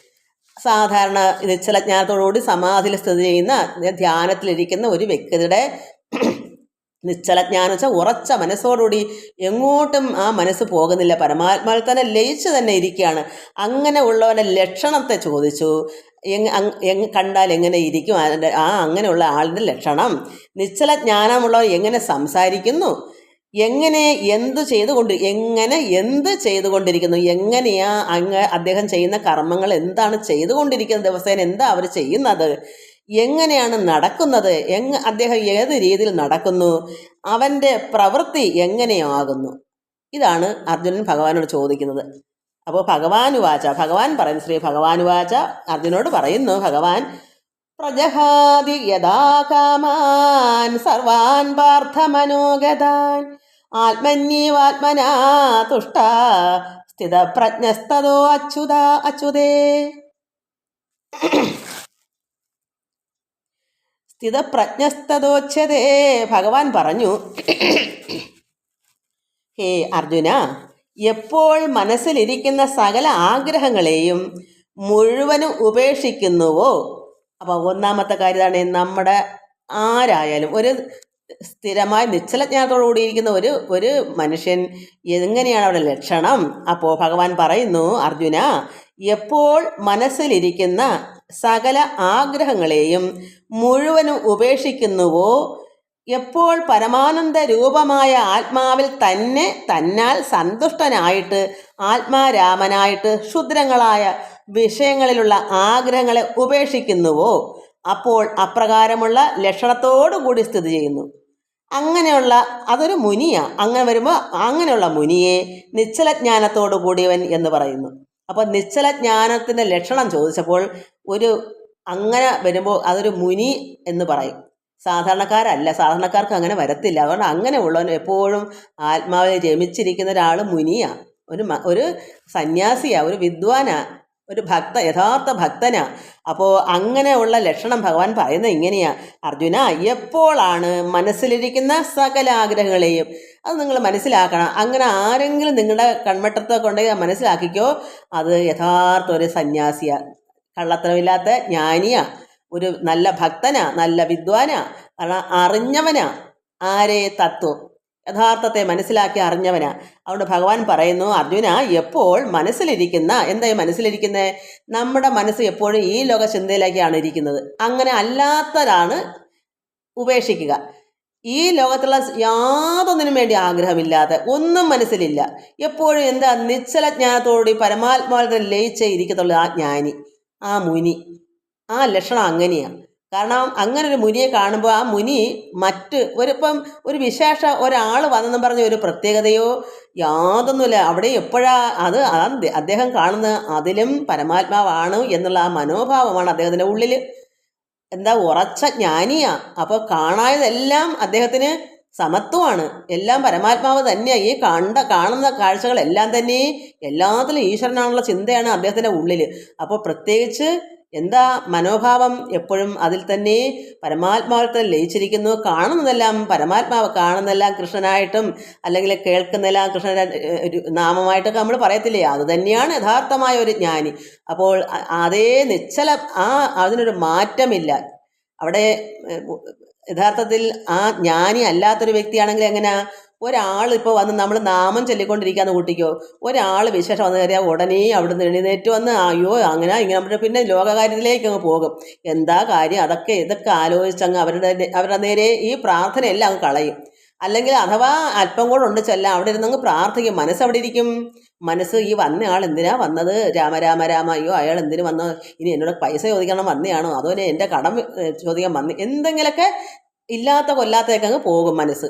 സാധാരണ നിശ്ചല ജ്ഞാനത്തോടുകൂടി സമാധിയിൽ സ്ഥിതി ചെയ്യുന്ന ധ്യാനത്തിലിരിക്കുന്ന ഒരു വ്യക്തിയുടെ നിശ്ചലജ്ഞാനം വെച്ചാൽ ഉറച്ച മനസ്സോടുകൂടി എങ്ങോട്ടും ആ മനസ്സ് പോകുന്നില്ല, പരമാത്മാവിൽ തന്നെ ലയിച്ച് തന്നെ ഇരിക്കുകയാണ്. അങ്ങനെ ഉള്ളവൻ്റെ ലക്ഷണത്തെ ചോദിച്ചു. കണ്ടാൽ എങ്ങനെ ഇരിക്കും അതിൻ്റെ അങ്ങനെയുള്ള ആളിൻ്റെ ലക്ഷണം? നിശ്ചല ജ്ഞാനമുള്ളവർ എങ്ങനെ സംസാരിക്കുന്നു, എങ്ങനെ എന്ത് ചെയ്തുകൊണ്ടിരിക്കുന്നു, എങ്ങനെയാ അദ്ദേഹം ചെയ്യുന്ന കർമ്മങ്ങൾ എന്താണ് ചെയ്തുകൊണ്ടിരിക്കുന്നത്, ദിവസേന എന്താ അവർ ചെയ്യുന്നത്, എങ്ങനെയാണ് നടക്കുന്നത്, അദ്ദേഹം ഏത് രീതിയിൽ നടക്കുന്നു, അവൻ്റെ പ്രവൃത്തി എങ്ങനെയാകുന്നു, ഇതാണ് അർജുനൻ ഭഗവാനോട് ചോദിക്കുന്നത്. അപ്പോൾ ഭഗവാൻ പറയുന്നു, ശ്രീ ഭഗവാനുവാച അർജുനോട് പറയുന്നു ഭഗവാൻ, പ്രജഹാതി യഥാ കാമാൻ സർവാൻ പാർത്ഥമനോഗതാൻ ആത്മന്യേവാത്മനാ തുഷ്ട സ്ഥിതപ്രജ്ഞസ്തോ അച്യുതേ. സ്ഥിതപ്രജ്ഞസ്തോച്യതേ. ഭഗവാൻ പറഞ്ഞു, ഹേ അർജുന, എപ്പോൾ മനസ്സിലിരിക്കുന്ന സകല ആഗ്രഹങ്ങളെയും മുഴുവനും ഉപേക്ഷിക്കുന്നുവോ. അപ്പോൾ ഒന്നാമത്തെ കാര്യമാണ്, നമ്മുടെ ആരായാലും ഒരു സ്ഥിരമായി നിശ്ചലജ്ഞാനത്തോടുകൂടി ഇരിക്കുന്ന ഒരു മനുഷ്യൻ എങ്ങനെയാണ് അവിടെ ലക്ഷണം? അപ്പോൾ ഭഗവാൻ പറയുന്നു, അർജുന, എപ്പോൾ മനസ്സിലിരിക്കുന്ന സകല ആഗ്രഹങ്ങളെയും മുഴുവനും ഉപേക്ഷിക്കുന്നുവോ, എപ്പോൾ പരമാനന്ദ രൂപമായ ആത്മാവിൽ തന്നെ തന്നാൽ സന്തുഷ്ടനായിട്ട് ആത്മാരാമനായിട്ട് ക്ഷുദ്രങ്ങളായ വിഷയങ്ങളിലുള്ള ആഗ്രഹങ്ങളെ ഉപേക്ഷിക്കുന്നുവോ, അപ്പോൾ അപ്രകാരമുള്ള ലക്ഷണത്തോടു കൂടി സ്ഥിതി ചെയ്യുന്നു. അങ്ങനെയുള്ള അതൊരു മുനിയാണ്. അങ്ങനെ വരുമ്പോൾ അങ്ങനെയുള്ള മുനിയെ നിശ്ചലജ്ഞാനത്തോടു കൂടിയവൻ എന്ന് പറയുന്നു. അപ്പോൾ നിശ്ചലജ്ഞാനത്തിൻ്റെ ലക്ഷണം ചോദിച്ചപ്പോൾ അങ്ങനെ വരുമ്പോൾ അതൊരു മുനി എന്ന് പറയും. സാധാരണക്കാർക്ക് അങ്ങനെ വരത്തില്ല. അതുകൊണ്ട് അങ്ങനെ ഉള്ളവൻ എപ്പോഴും ആത്മാവിൽ രമിച്ചിരിക്കുന്ന ഒരാൾ മുനിയാണ്, ഒരു സന്യാസിയാണ്, ഒരു വിദ്വാനാ, ഒരു യഥാർത്ഥ ഭക്തനാ. അപ്പോൾ അങ്ങനെയുള്ള ലക്ഷണം ഭഗവാൻ പറയുന്നത് ഇങ്ങനെയാ, അർജുന, എപ്പോഴാണ് മനസ്സിലിരിക്കുന്ന സകല ആഗ്രഹങ്ങളെയും, അത് നിങ്ങൾ മനസ്സിലാക്കണം. അങ്ങനെ ആരെങ്കിലും നിങ്ങളുടെ കൺവട്ടത്തെ കൊണ്ടുപോയി മനസ്സിലാക്കിക്കോ, അത് യഥാർത്ഥ ഒരു സന്യാസിയാ, കള്ളത്തരമില്ലാത്ത ജ്ഞാനിയാ, ഒരു നല്ല ഭക്തനാ, നല്ല വിദ്വാനാ, അറിഞ്ഞവനാ, ആരെ തത്വം യഥാർത്ഥത്തെ മനസ്സിലാക്കി അറിഞ്ഞവനാ. അതുകൊണ്ട് ഭഗവാൻ പറയുന്നു, അർജുന, എപ്പോൾ മനസ്സിലിരിക്കുന്ന എന്തായി മനസ്സിലിരിക്കുന്നത്, നമ്മുടെ മനസ്സ് എപ്പോഴും ഈ ലോക ചിന്തയിലേക്കാണ് ഇരിക്കുന്നത്. അങ്ങനെ അല്ലാത്തതാണ് ഉപേക്ഷിക്കുക. ഈ ലോകത്തുള്ള യാതൊന്നിനും വേണ്ടി ആഗ്രഹമില്ലാതെ ഒന്നും മനസ്സിലില്ല, എപ്പോഴും എന്താ നിശ്ചലജ്ഞാനത്തോടുകൂടി പരമാത്മാവിൽ ലയിച്ചേ ഇരിക്കത്തുള്ളൂ ആ ജ്ഞാനി, ആ മുനി. ആ ലക്ഷണം അങ്ങനെയാണ്. കാരണം അങ്ങനെ ഒരു മുനിയെ കാണുമ്പോൾ ആ മുനി ഇപ്പം ഒരു വിശേഷ ഒരാൾ വന്നെന്നും പറഞ്ഞ ഒരു പ്രത്യേകതയോ യാതൊന്നുമില്ല. അവിടെ അത് അദ്ദേഹം കാണുന്നത് അതിലും പരമാത്മാവാണ് എന്നുള്ള ആ മനോഭാവമാണ് അദ്ദേഹത്തിൻ്റെ ഉള്ളിൽ. ഉറച്ച ജ്ഞാനിയാ. അപ്പോൾ കാണായതെല്ലാം അദ്ദേഹത്തിന് സമത്വമാണ്, എല്ലാം പരമാത്മാവ് തന്നെയാണ്. ഈ കാണുന്ന കാഴ്ചകളെല്ലാം തന്നെ എല്ലാത്തിലും ഈശ്വരനാണുള്ള ചിന്തയാണ് അദ്ദേഹത്തിൻ്റെ ഉള്ളിൽ. അപ്പോൾ പ്രത്യേകിച്ച് മനോഭാവം എപ്പോഴും അതിൽ തന്നെ പരമാത്മാവിൽ തന്നെ ലയിച്ചിരിക്കുന്നു. കാണുന്നതെല്ലാം പരമാത്മാവ്, കാണുന്നതെല്ലാം കൃഷ്ണനായിട്ടും അല്ലെങ്കിൽ കേൾക്കുന്നെല്ലാം കൃഷ്ണൻ്റെ നാമമായിട്ടൊക്കെ നമ്മൾ പറയത്തില്ലേ, അത് തന്നെയാണ് യഥാർത്ഥമായ ഒരു ജ്ഞാനി. അപ്പോൾ അതേ അതിനൊരു മാറ്റമില്ല. അവിടെ യഥാർത്ഥത്തിൽ ആ ജ്ഞാനി അല്ലാത്തൊരു വ്യക്തിയാണെങ്കിൽ എങ്ങനെയാ, ഒരാൾ ഇപ്പോൾ വന്ന് നമ്മൾ നാമം ചൊല്ലിക്കൊണ്ടിരിക്കാന്ന് കൂട്ടിക്കോ, ഒരാൾ വിശേഷം വന്നു കയറിയാൽ ഉടനെ അവിടുന്ന് എഴുന്നേറ്റ് വന്ന് അയ്യോ അങ്ങനെ ഇങ്ങനെ പിന്നെ ലോകകാര്യത്തിലേക്ക് അങ്ങ് പോകും. എന്താ കാര്യം, ഇതൊക്കെ ആലോചിച്ചങ്ങ് അവരുടെ നേരെ ഈ പ്രാർത്ഥനയെല്ലാം അങ്ങ് കളയും. അല്ലെങ്കിൽ അഥവാ അല്പം കൂടെ ഉണ്ട് ചെല്ലാം, അവിടെ ഇരുന്നങ്ങ് പ്രാർത്ഥിക്കും. മനസ്സവിടെ ഇരിക്കും. മനസ്സ് ഈ വന്ന ആൾ എന്തിനാ വന്നത്, രാമ അയ്യോ അയാൾ എന്തിനു വന്നത്, ഇനി എന്നോട് പൈസ ചോദിക്കണം വന്നെയാണോ, അതുപോലെ എൻ്റെ കടം ചോദിക്കാൻ വന്ന്, എന്തെങ്കിലുമൊക്കെ ഇല്ലാത്ത കൊല്ലാത്തേക്ക് അങ്ങ് പോകും മനസ്സ്.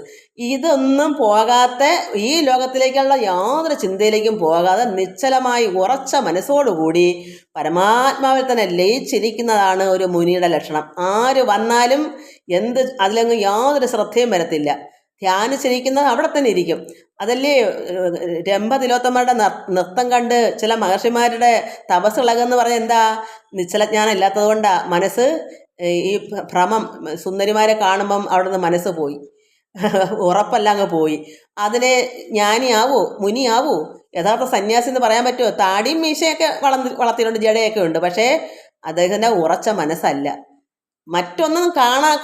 ഇതൊന്നും പോകാത്ത, ഈ ലോകത്തിലേക്കുള്ള യാതൊരു ചിന്തയിലേക്കും പോകാതെ നിശ്ചലമായി ഉറച്ച മനസ്സോടുകൂടി പരമാത്മാവിൽ തന്നെ ലയിച്ചിരിക്കുന്നതാണ് ഒരു മുനിയുടെ ലക്ഷണം. ആര് വന്നാലും അതിലങ്ങ് യാതൊരു ശ്രദ്ധയും വരത്തില്ല. ധ്യാനിച്ചിരിക്കുന്നത് അവിടെ തന്നെ ഇരിക്കും. അതല്ലേ രംഭതിലോത്തമരുടെ നൃത്തം കണ്ട് ചില മഹർഷിമാരുടെ തപസ്സുകളകെന്ന് പറഞ്ഞാൽ നിശ്ചലജ്ഞാനം ഇല്ലാത്തത് കൊണ്ടാണ്. മനസ്സ് ഈ ഭ്രമം, സുന്ദരിമാരെ കാണുമ്പം അവിടെ നിന്ന് മനസ്സ് പോയി, ഉറപ്പല്ല അങ്ങ് പോയി. അതിനെ ജ്ഞാനിയാവോ, മുനിയാവോ, യഥാർത്ഥ സന്യാസി എന്ന് പറയാൻ പറ്റുമോ? താടിയും മീശയൊക്കെ വളർത്തിയിട്ടുണ്ട്, ജടയൊക്കെ ഉണ്ട്, പക്ഷേ അദ്ദേഹത്തിൻ്റെ ഉറച്ച മനസ്സല്ല. മറ്റൊന്നും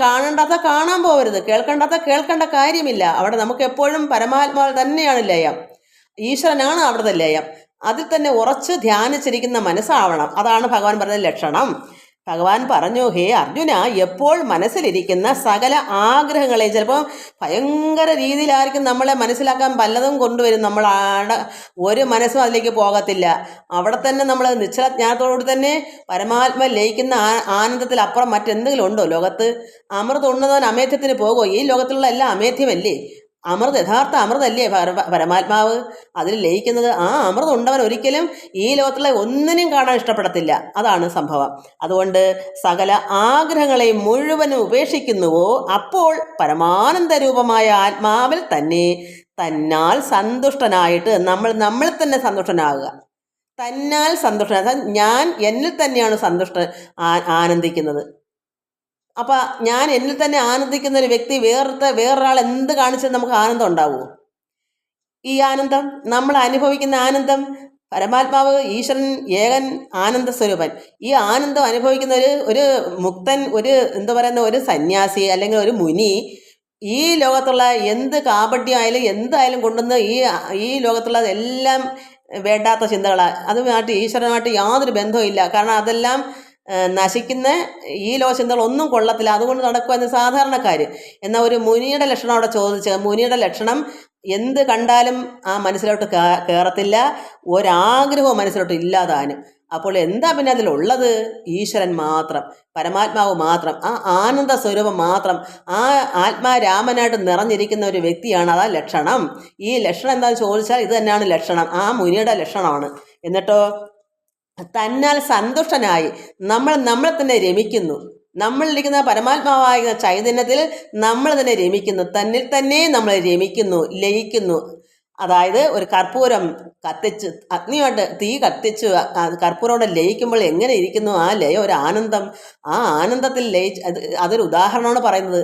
കാണണ്ടാത്ത കാണാൻ പോകരുത്, കേൾക്കേണ്ടാത്ത കേൾക്കേണ്ട കാര്യമില്ല. അവിടെ നമുക്ക് എപ്പോഴും പരമാത്മാവ് തന്നെയാണ് ലയം, ഈശ്വരനാണ് അവിടുത്തെ ലയം. അതിൽ തന്നെ ഉറച്ച് ധ്യാനിച്ചിരിക്കുന്ന മനസ്സാവണം. അതാണ് ഭഗവാൻ പറഞ്ഞ ലക്ഷണം. ഭഗവാൻ പറഞ്ഞു, ഹേ അർജുന, എപ്പോൾ മനസ്സിലിരിക്കുന്ന സകല ആഗ്രഹങ്ങളെ, ചിലപ്പോൾ ഭയങ്കര രീതിയിലായിരിക്കും നമ്മളെ മനസ്സിലാക്കാൻ പലതും കൊണ്ടുവരും, നമ്മളാണ് ഒരു മനസ്സും അതിലേക്ക് പോകത്തില്ല. അവിടെ തന്നെ നമ്മൾ നിശ്ചലജ്ഞാനത്തോടുകൂടി തന്നെ പരമാത്മ ലയിക്കുന്ന ആനന്ദത്തിൽ അപ്പുറം മറ്റെന്തെങ്കിലും ഉണ്ടോ ലോകത്ത്? അമൃത് ഉണ്ണതവൻ അമേധ്യത്തിന് പോകുമോ? ഈ ലോകത്തിലുള്ള എല്ലാം അമേധ്യമല്ലേ? അമൃത് യഥാർത്ഥ അമൃതല്ലേ പരമാത്മാവ്? അതിൽ ലയിക്കുന്നത്. ആ അമൃതം ഉണ്ടവൻ ഒരിക്കലും ഈ ലോകത്തുള്ള ഒന്നിനും കാണാൻ ഇഷ്ടപ്പെടത്തില്ല. അതാണ് സംഭവം. അതുകൊണ്ട് സകല ആഗ്രഹങ്ങളെയും മുഴുവനും ഉപേക്ഷിക്കുന്നുവോ, അപ്പോൾ പരമാനന്ദ രൂപമായ ആത്മാവിൽ തന്നെ തന്നാൽ സന്തുഷ്ടനായിട്ട് നമ്മളിൽ തന്നെ സന്തുഷ്ടനാകുക. തന്നാൽ സന്തുഷ്ടനാകുക, ഞാൻ എന്നിൽ തന്നെയാണ് ആനന്ദിക്കുന്നത്. അപ്പം ഞാൻ എന്നിൽ തന്നെ ആനന്ദിക്കുന്ന ഒരു വ്യക്തി വേറൊരാൾ എന്ത് കാണിച്ചാൽ നമുക്ക് ആനന്ദം ഉണ്ടാവുമോ? ഈ ആനന്ദം നമ്മൾ അനുഭവിക്കുന്ന ആനന്ദം, പരമാത്മാവ് ഈശ്വരൻ ഏകൻ ആനന്ദ സ്വരൂപൻ. ഈ ആനന്ദം അനുഭവിക്കുന്ന ഒരു മുക്തൻ, എന്താ പറയുന്ന ഒരു സന്യാസി അല്ലെങ്കിൽ ഒരു മുനി ഈ ലോകത്തുള്ള എന്ത് കാപട്യമായാലും എന്തായാലും കൊണ്ടുവന്ന് ഈ ലോകത്തുള്ള എല്ലാം വേണ്ടാത്ത ചിന്തകളാണ്. അതുമായിട്ട് ഈശ്വരനുമായിട്ട് യാതൊരു ബന്ധവും ഇല്ല. കാരണം അതെല്ലാം നശിക്കുന്ന ഈ ലോകചിന്തകളൊന്നും കൊള്ളത്തില്ല. അതുകൊണ്ട് നടക്കുമെന്ന് സാധാരണക്കാർ. എന്നാൽ ഒരു മുനിയുടെ ലക്ഷണം അവിടെ ചോദിച്ചത്, മുനിയുടെ ലക്ഷണം എന്ത് കണ്ടാലും ആ മനസ്സിലോട്ട് കയറത്തില്ല, ഒരാഗ്രഹവും മനസ്സിലോട്ട് ഇല്ലാതാനും. അപ്പോൾ എന്താ പിന്നെ അതിലുള്ളത്? ഈശ്വരൻ മാത്രം, പരമാത്മാവ് മാത്രം, ആ ആനന്ദ സ്വരൂപം മാത്രം, ആ ആത്മാരാമനായിട്ട് നിറഞ്ഞിരിക്കുന്ന ഒരു വ്യക്തിയാണ്. അതാ ലക്ഷണം. ഈ ലക്ഷണം എന്താണെന്ന് ചോദിച്ചാൽ ഇത് തന്നെയാണ് ലക്ഷണം, ആ മുനിയുടെ ലക്ഷണമാണ്. എന്നിട്ടോ തന്നാൽ സന്തുഷ്ടനായി നമ്മൾ തന്നെ രമിക്കുന്നു. നമ്മളിരിക്കുന്ന പരമാത്മാവായ ചൈതന്യത്തിൽ നമ്മൾ തന്നെ രമിക്കുന്നു, തന്നിൽ തന്നെ നമ്മൾ രമിക്കുന്നു, ലയിക്കുന്നു. അതായത് ഒരു കർപ്പൂരം കത്തിച്ച് അഗ്നിയോട്ട് തീ കത്തിച്ച് കർപ്പൂരോടെ ലയിക്കുമ്പോൾ എങ്ങനെ ഇരിക്കുന്നു ആ ലയം, ഒരു ആനന്ദം. ആ ആനന്ദത്തിൽ അതൊരു ഉദാഹരണമാണ് പറയുന്നത്.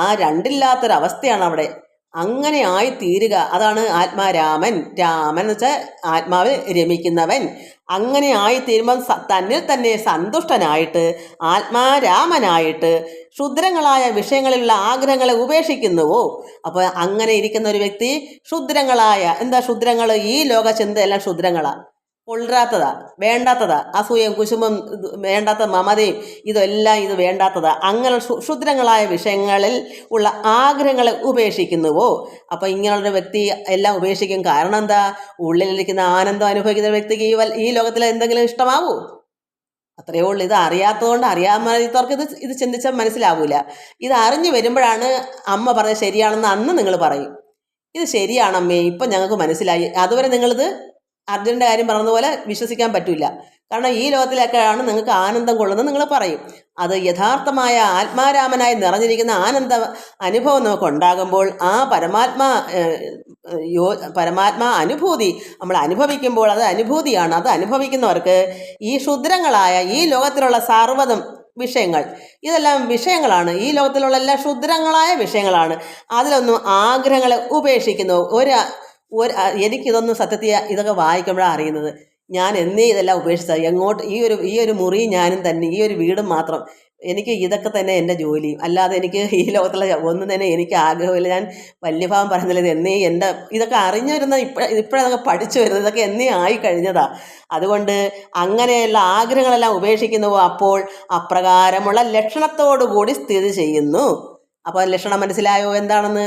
ആ രണ്ടില്ലാത്തൊരവസ്ഥയാണ് അവിടെ. അങ്ങനെ ആയി തീരുക, അതാണ് ആത്മാരാമൻ. രാമൻ എന്ന് വെച്ചാൽ ആത്മാവിൽ രമിക്കുന്നവൻ. അങ്ങനെ ആയിത്തീരുമ്പം തന്നിൽ തന്നെ സന്തുഷ്ടനായിട്ട് ആത്മാരാമനായിട്ട് ക്ഷുദ്രങ്ങളായ വിഷയങ്ങളിലുള്ള ആഗ്രഹങ്ങളെ ഉപേക്ഷിക്കുന്നുവോ. അപ്പോൾ അങ്ങനെ ഇരിക്കുന്ന ഒരു വ്യക്തി ക്ഷുദ്രങ്ങളായ, എന്താ ക്ഷുദ്രങ്ങൾ? ഈ ലോക ചിന്തയെല്ലാം ക്ഷുദ്രങ്ങളാണ്, കൊള്ളാത്തതാ, വേണ്ടാത്തതാ. അസൂയം, കുശുമം, വേണ്ടാത്ത മമതയും ഇതെല്ലാം ഇത് വേണ്ടാത്തതാ. അങ്ങനെ ക്ഷുദ്രങ്ങളായ വിഷയങ്ങളിൽ ഉള്ള ആഗ്രഹങ്ങളെ ഉപേക്ഷിക്കുന്നുവോ. അപ്പോൾ ഇങ്ങനെയുള്ള വ്യക്തി എല്ലാം ഉപേക്ഷിക്കും. കാരണം എന്താ? ഉള്ളിലിരിക്കുന്ന ആനന്ദം അനുഭവിക്കുന്ന വ്യക്തിക്ക് ഈ ലോകത്തിൽ എന്തെങ്കിലും ഇഷ്ടമാവൂ? അത്രയേ ഉള്ളൂ. ഇത് അറിയാത്തതുകൊണ്ട്, അറിയാത്തവർക്ക് ഇത് ചിന്തിച്ചാൽ മനസ്സിലാവൂല. ഇത് അറിഞ്ഞു വരുമ്പോഴാണ് അമ്മ പറഞ്ഞത് ശരിയാണെന്ന് അന്ന് നിങ്ങൾ പറയും. ഇത് ശരിയാണമ്മേ, ഇപ്പം ഞങ്ങൾക്ക് മനസ്സിലായി. അതുവരെ നിങ്ങളിത് അർജുനൻ്റെ കാര്യം പറഞ്ഞതുപോലെ വിശ്വസിക്കാൻ പറ്റില്ല. കാരണം ഈ ലോകത്തിലൊക്കെയാണ് നിങ്ങൾക്ക് ആനന്ദം കൊള്ളുന്നത് നിങ്ങൾ പറയും. അത് യഥാർത്ഥമായ ആത്മാരാമനായി നിറഞ്ഞിരിക്കുന്ന ആനന്ദ അനുഭവം നമുക്ക് ഉണ്ടാകുമ്പോൾ ആ പരമാത്മാ അനുഭൂതി നമ്മൾ അനുഭവിക്കുമ്പോൾ അത് അനുഭൂതിയാണ്. അത് അനുഭവിക്കുന്നവർക്ക് ഈ ക്ഷുദ്രങ്ങളായ ഈ ലോകത്തിലുള്ള സർവ്വതും വിഷയങ്ങൾ, ഇതെല്ലാം വിഷയങ്ങളാണ്. ഈ ലോകത്തിലുള്ള എല്ലാ ക്ഷുദ്രങ്ങളായ വിഷയങ്ങളാണ്. അതിലൊന്നും ആഗ്രഹങ്ങളെ ഉപേക്ഷിക്കുന്നു. എനിക്കിതൊന്നും സത്യത്തിൽ ഇതൊക്കെ വായിക്കുമ്പോഴാണ് അറിയുന്നത്. ഞാൻ എന്നേ ഇതെല്ലാം ഉപേക്ഷിച്ചത്. എങ്ങോട്ട് ഈ ഒരു മുറി ഞാനും തന്നെ, ഈ ഒരു വീടും മാത്രം, എനിക്ക് ഇതൊക്കെ തന്നെ എൻ്റെ ജോലി. അല്ലാതെ എനിക്ക് ഈ ലോകത്തുള്ള ഒന്നും തന്നെ എനിക്ക് ആഗ്രഹമില്ല. ഞാൻ വല്യഭാവം പറയുന്നില്ല. ഇത് എന്നേ ഇതൊക്കെ അറിഞ്ഞു വരുന്നത് ഇപ്പോഴതൊക്കെ പഠിച്ചു വരുന്നത്, ഇതൊക്കെ എന്നേ ആയി കഴിഞ്ഞതാ. അതുകൊണ്ട് അങ്ങനെയുള്ള ആഗ്രഹങ്ങളെല്ലാം ഉപേക്ഷിക്കുന്നുവോ, അപ്പോൾ അപ്രകാരമുള്ള ലക്ഷണത്തോടു കൂടി സ്ഥിതി ചെയ്യുന്നു. അപ്പോൾ ലക്ഷണം മനസ്സിലായോ എന്താണെന്ന്?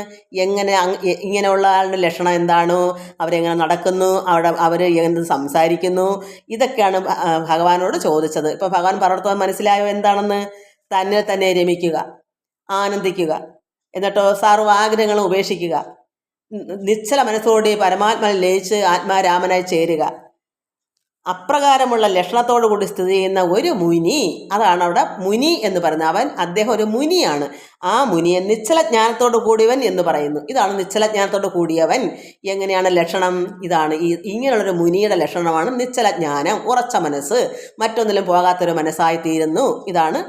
ഇങ്ങനെയുള്ള ആളുടെ ലക്ഷണം എന്താണോ, അവരെങ്ങനെ നടക്കുന്നു, അവർ എന്ത് സംസാരിക്കുന്നു, ഇതൊക്കെയാണ് ഭഗവാനോട് ചോദിച്ചത്. ഇപ്പോൾ ഭഗവാൻ പറഞ്ഞിടത്തോളം മനസ്സിലായോ എന്താണെന്ന്? തന്നെ തന്നെ രമിക്കുക, ആനന്ദിക്കുക, എന്നിട്ടോ സർവ്വാഗ്രഹങ്ങളും ഉപേക്ഷിക്കുക, നിശ്ചല മനസ്സോടെ പരമാത്മാവിൽ ലയിച്ച് ആത്മാരാമനായി ചേരുക. അപ്രകാരമുള്ള ലക്ഷണത്തോടു കൂടി സ്ഥിതി ചെയ്യുന്ന ഒരു മുനി, അതാണ് അവിടെ മുനി എന്ന് പറയുന്നത്. അദ്ദേഹം ഒരു മുനിയാണ്. ആ മുനിയെ നിശ്ചലജ്ഞാനത്തോടു കൂടിയവൻ എന്ന് പറയുന്നു. ഇതാണ് നിശ്ചലജ്ഞാനത്തോട് കൂടിയവൻ. എങ്ങനെയാണ് ലക്ഷണം? ഇതാണ് ഇങ്ങനെയുള്ളൊരു മുനിയുടെ ലക്ഷണമാണ് നിശ്ചലജ്ഞാനം, ഉറച്ച മനസ്സ്, മറ്റൊന്നിലും പോകാത്തൊരു മനസ്സായി തീരുന്നു. ഇതാണ്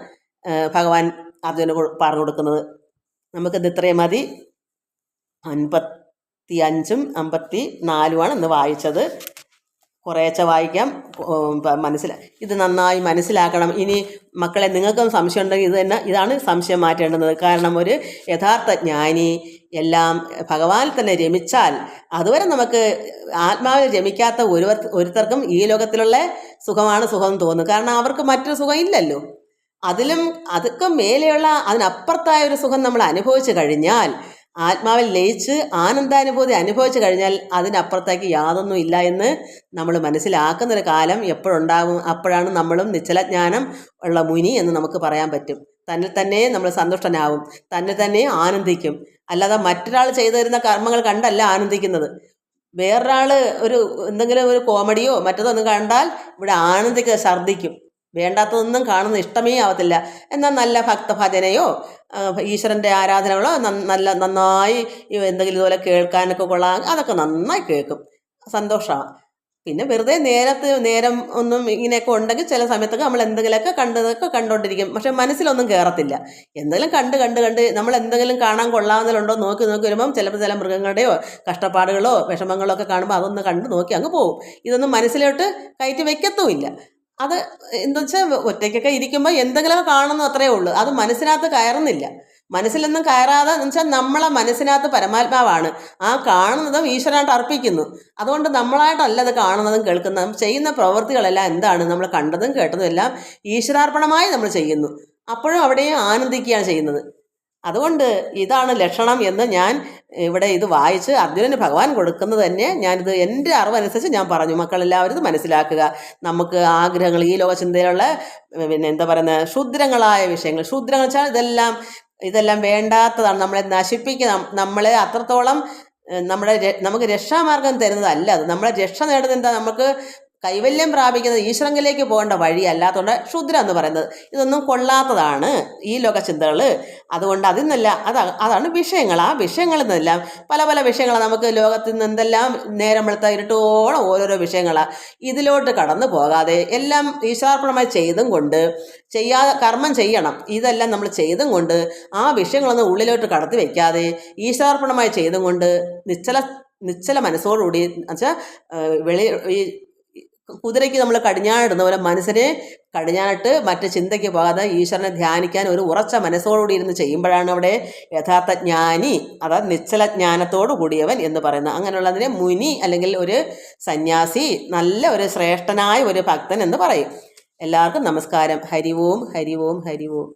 ഭഗവാൻ അർജുനന് പറഞ്ഞു കൊടുക്കുന്നത്. നമുക്കിത് ഇത്രയും മതി. 55-54 ഇന്ന് വായിച്ചത്. കുറേശ്ശെ വായിക്കാം. ഇത് നന്നായി മനസ്സിലാക്കണം. ഇനി മക്കളെ, നിങ്ങൾക്കും സംശയം ഉണ്ടെങ്കിൽ ഇതാണ് സംശയം മാറ്റേണ്ടുന്നത്. കാരണം ഒരു യഥാർത്ഥ ജ്ഞാനി എല്ലാം ഭഗവാനിൽ തന്നെ രമിച്ചാൽ, അതുവരെ നമുക്ക് ആത്മാവിൽ രമിക്കാത്ത ഒരുത്തർക്കും ഈ ലോകത്തിലുള്ള സുഖം തോന്നും. കാരണം അവർക്ക് മറ്റൊരു സുഖം ഇല്ലല്ലോ. അതൊക്കെ മേലെയുള്ള അതിനപ്പുറത്തായ ഒരു സുഖം നമ്മൾ അനുഭവിച്ചു കഴിഞ്ഞാൽ, ആത്മാവിൽ ലയിച്ച് ആനന്ദാനുഭൂതി അനുഭവിച്ചു കഴിഞ്ഞാൽ അതിനപ്പുറത്തേക്ക് യാതൊന്നും ഇല്ല എന്ന് നമ്മൾ മനസ്സിലാക്കുന്നൊരു കാലം എപ്പോഴുണ്ടാകും. അപ്പോഴാണ് നമ്മളും നിശ്ചലജ്ഞാനം ഉള്ള മുനി എന്ന് നമുക്ക് പറയാൻ പറ്റും. തന്നിൽ തന്നെ നമ്മൾ സന്തുഷ്ടനാവും, തന്നെ തന്നെ ആനന്ദിക്കും. അല്ലാതെ മറ്റൊരാൾ ചെയ്തു തരുന്ന കർമ്മങ്ങൾ കണ്ടല്ല ആനന്ദിക്കുന്നത്. വേറൊരാൾ എന്തെങ്കിലും ഒരു കോമഡിയോ മറ്റതൊന്നും കണ്ടാൽ ഇവിടെ ആനന്ദിക്കുക, ഛർദ്ദിക്കും. വേണ്ടാത്തതൊന്നും കാണുന്ന ഇഷ്ടമേ ആവത്തില്ല. എന്നാൽ നല്ല ഭക്തഭജനയോ ഈശ്വരൻ്റെ ആരാധനകളോ നന്നായി എന്തെങ്കിലും ഇതുപോലെ കേൾക്കാനൊക്കെ കൊള്ളാം, അതൊക്കെ നന്നായി കേൾക്കും, സന്തോഷമാണ്. പിന്നെ വെറുതെ നേരം ഒന്നും ഇങ്ങനെയൊക്കെ ഉണ്ടെങ്കിൽ ചില സമയത്തൊക്കെ നമ്മൾ എന്തെങ്കിലുമൊക്കെ കണ്ടുകൊണ്ടിരിക്കും. പക്ഷെ മനസ്സിലൊന്നും കയറത്തില്ല. എന്തെങ്കിലും കണ്ട് നമ്മൾ എന്തെങ്കിലും കാണാൻ കൊള്ളാവുന്നതിലുണ്ടോ നോക്കി വരുമ്പം ചിലപ്പോൾ ചില മൃഗങ്ങളുടെയോ കഷ്ടപ്പാടുകളോ വിഷമങ്ങളോ ഒക്കെ കാണുമ്പോൾ അതൊന്ന് കണ്ട് നോക്കി അങ്ങ് പോകും. ഇതൊന്നും മനസ്സിലോട്ട് കയറ്റി വയ്ക്കത്തുമില്ല. അത് എന്താ വെച്ചാൽ ഒറ്റയ്ക്കൊക്കെ ഇരിക്കുമ്പോൾ എന്തെങ്കിലുമൊക്കെ കാണുന്നു, അത്രയേ ഉള്ളൂ. അത് മനസ്സിനകത്ത് കയറുന്നില്ല. മനസ്സിലൊന്നും കയറാതെ എന്ന് വെച്ചാൽ നമ്മളെ മനസ്സിനകത്ത് പരമാത്മാവാണ്. ആ കാണുന്നതും ഈശ്വരനായിട്ട് അർപ്പിക്കുന്നു. അതുകൊണ്ട് നമ്മളായിട്ടല്ല അത് കാണുന്നതും കേൾക്കുന്നതും. ചെയ്യുന്ന പ്രവൃത്തികളെല്ലാം എന്താണ്? നമ്മൾ കണ്ടതും കേട്ടതും എല്ലാം ഈശ്വരാർപ്പണമായി നമ്മൾ ചെയ്യുന്നു. അപ്പോഴും അവിടെയും ആനന്ദിക്കുകയാണ് ചെയ്യുന്നത്. അതുകൊണ്ട് ഇതാണ് ലക്ഷണം എന്ന് ഞാൻ ഇവിടെ ഇത് വായിച്ച് അർജുനന് ഭഗവാൻ കൊടുക്കുന്നത് തന്നെ ഞാനിത് എൻ്റെ അറിവനുസരിച്ച് ഞാൻ പറഞ്ഞു. മക്കളെല്ലാവരും ഇത് മനസ്സിലാക്കുക. നമുക്ക് ആഗ്രഹങ്ങൾ, ഈ ലോകചിന്തയിലുള്ള എന്താ പറയുന്നത്, ക്ഷുദ്രങ്ങളായ വിഷയങ്ങൾ, ക്ഷുദ്രങ്ങൾ വെച്ചാൽ ഇതെല്ലാം വേണ്ടാത്തതാണ്, നമ്മളെ നശിപ്പിക്കുന്ന, നമ്മളെ അത്രത്തോളം നമുക്ക് രക്ഷാമാർഗം തരുന്നതല്ല. അത് നമ്മളെ രക്ഷ നേടുന്നത് എന്താ? നമുക്ക് കൈവല്യം പ്രാപിക്കുന്നത് ഈശ്വരങ്കിലേക്ക് പോകേണ്ട വഴി അല്ലാത്തതുകൊണ്ട് ക്ഷുദ്രം എന്ന് പറയുന്നത് ഇതൊന്നും കൊള്ളാത്തതാണ് ഈ ലോക ചിന്തകൾ. അതുകൊണ്ട് അതിന്നല്ല, അതാണ് വിഷയങ്ങൾ. ആ വിഷയങ്ങളിൽ നിന്നെല്ലാം പല വിഷയങ്ങളാണ്. നമുക്ക് ലോകത്തിൽ നിന്ന് എന്തെല്ലാം നേരം വെളുത്ത ഇരുട്ടോളം ഓരോരോ വിഷയങ്ങളാണ്. ഇതിലോട്ട് കടന്നു പോകാതെ എല്ലാം ഈശ്വരാർപ്പണമായി ചെയ്തും കൊണ്ട്, ചെയ്യാതെ കർമ്മം ചെയ്യണം, ഇതെല്ലാം നമ്മൾ ചെയ്തും കൊണ്ട് ആ വിഷയങ്ങളൊന്നും ഉള്ളിലോട്ട് കടത്തി വയ്ക്കാതെ ഈശ്വരാർപ്പണമായി ചെയ്തും കൊണ്ട് നിശ്ചല മനസ്സോടുകൂടി എന്നുവെച്ചാൽ ഈ കുതിരയ്ക്ക് നമ്മൾ കടിഞ്ഞാണിടുന്ന പോലെ മനസ്സിനെ കടിഞ്ഞാണിട്ട് മറ്റ് ചിന്തയ്ക്ക് പോകാതെ ഈശ്വരനെ ധ്യാനിക്കാൻ ഒരു ഉറച്ച മനസ്സോടുകൂടി ഇരുന്ന് ചെയ്യുമ്പോഴാണ് അവിടെ യഥാർത്ഥ ജ്ഞാനി, അതായത് നിശ്ചല ജ്ഞാനത്തോടു കൂടിയവൻ എന്ന് പറയുന്നത്. അങ്ങനെയുള്ളതിനെ മുനി അല്ലെങ്കിൽ ഒരു സന്യാസി, നല്ല ഒരു ശ്രേഷ്ഠനായ ഒരു ഭക്തൻ എന്ന് പറയും. എല്ലാവർക്കും നമസ്കാരം. ഹരി ഓം, ഹരി ഓം, ഹരി ഓം.